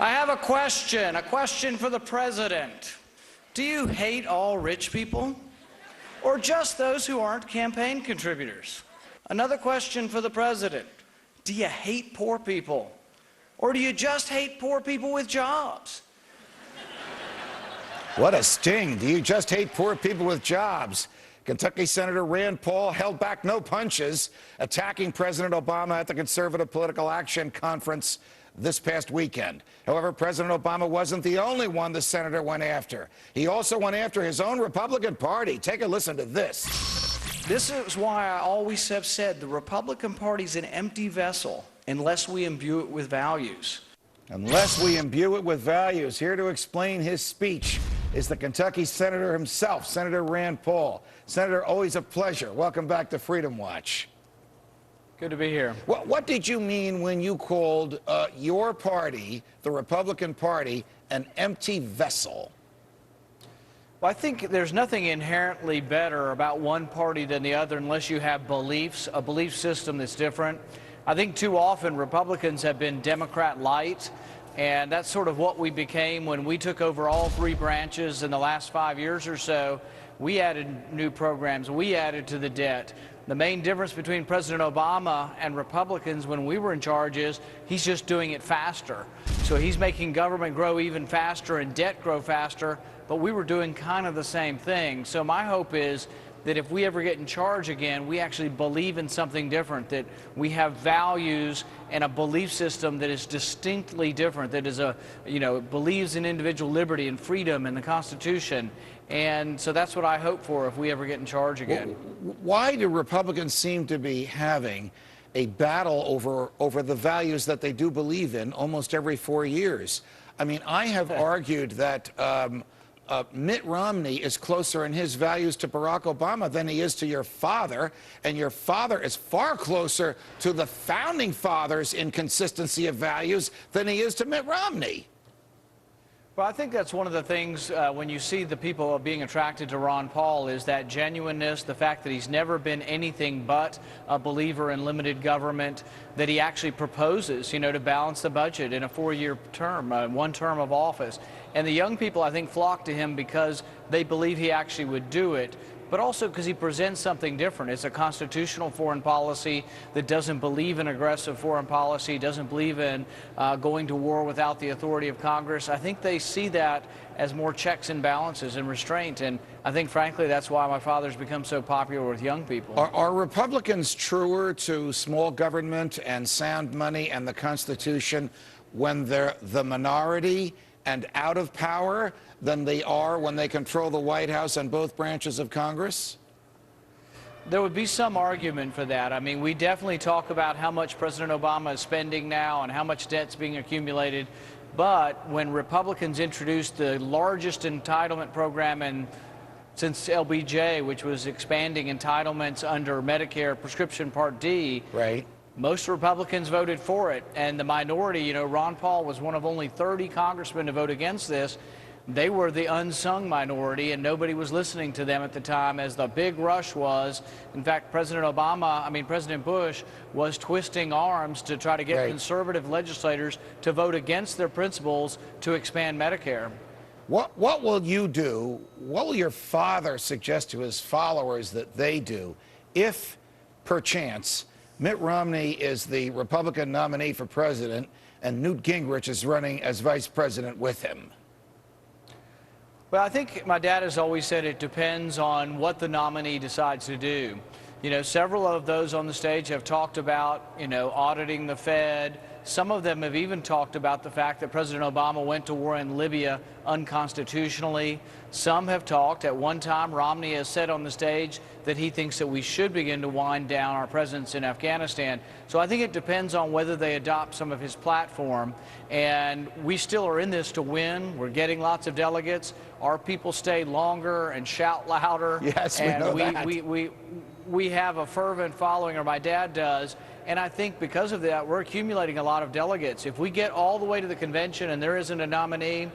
I have a question for the president. Do you hate all rich people? Or just those who aren't campaign contributors? Another question for the president. Do you hate poor people? Or do you just hate poor people with jobs? What a sting. Do you just hate poor people with jobs? Kentucky Senator Rand Paul held back no punches, attacking President Obama at the Conservative Political Action Conference this past weekend. However, President Obama wasn't the only one the senator went after. He also went after his own Republican Party. Take a listen to this. This is why I always have said the Republican Party's an empty vessel unless we imbue it with values. Unless we imbue it with values. Here to explain his speech is the Kentucky senator himself, Senator Rand Paul. Senator, always a pleasure. Welcome back to Freedom Watch. Good to be here. What did you mean when you called your party, the Republican Party, an empty vessel? Well, I think there's nothing inherently better about one party than the other unless you have beliefs, a belief system that's different. I think too often Republicans have been Democrat light, and that's sort of what we became when we took over all three branches in the last 5 years or so. We added new programs. We added to the debt. The main difference between President Obama and Republicans when we were in charge is he's just doing it faster. So he's making government grow even faster and debt grow faster, but we were doing kind of the same thing. So my hope is that if we ever get in charge again, we actually believe in something different, that we have values and a belief system that is distinctly different, that is believes in individual liberty and freedom and the Constitution. And so that's what I hope for if we ever get in charge again. Why do Republicans seem to be having a battle over the values that they do believe in almost every 4 years? I mean, I have argued that Mitt Romney is closer in his values to Barack Obama than he is to your father, and your father is far closer to the founding fathers in consistency of values than he is to Mitt Romney. Well, I think that's one of the things when you see the people being attracted to Ron Paul is that genuineness, the fact that he's never been anything but a believer in limited government, that he actually proposes, to balance the budget in a 4-year term, one term of office. And the young people, I think, flock to him because they believe he actually would do it, but also because he presents something different. It's a constitutional foreign policy that doesn't believe in aggressive foreign policy, doesn't believe in going to war without the authority of Congress. I think they see that as more checks and balances and restraint, and I think, frankly, that's why my father's become so popular with young people. Are Republicans truer to small government and sound money and the Constitution when they're the minority and out of power than they are when they control the White House and both branches of Congress? There would be some argument for that. I mean, we definitely talk about how much President Obama is spending now and how much debt's being accumulated. But when Republicans introduced the largest entitlement program since LBJ, which was expanding entitlements under Medicare prescription Part D, right, most Republicans voted for it. And the minority, Ron Paul was one of only 30 congressmen to vote against this. They were the unsung minority, and nobody was listening to them at the time as the big rush was. In fact, President Bush was twisting arms to try to get conservative legislators to vote against their principles to expand Medicare. What will you do? What will your father suggest to his followers that they do if, perchance, Mitt Romney is the Republican nominee for president and Newt Gingrich is running as vice president with him? Well, I think my dad has always said it depends on what the nominee decides to do. Several of those on the stage have talked about, auditing the Fed. Some of them have even talked about the fact that President Obama went to war in Libya unconstitutionally. Some have talked. At one time, Romney has said on the stage that he thinks that we should begin to wind down our presence in Afghanistan. So I think it depends on whether they adopt some of his platform. And we still are in this to win. We're getting lots of delegates. Our people stay longer and shout louder. Yes, we know that. We have a fervent following, or my dad does. And I think because of that, we're accumulating a lot of delegates. If we get all the way to the convention and there isn't a nominee,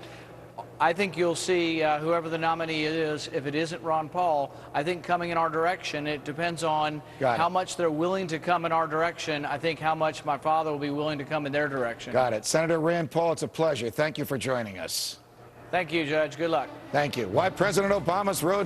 I think you'll see whoever the nominee is, if it isn't Ron Paul, I think coming in our direction. It depends on how much they're willing to come in our direction. I think how much my father will be willing to come in their direction. Got it. Senator Rand Paul, it's a pleasure. Thank you for joining us. Thank you, Judge. Good luck. Thank you. Why President Obama's road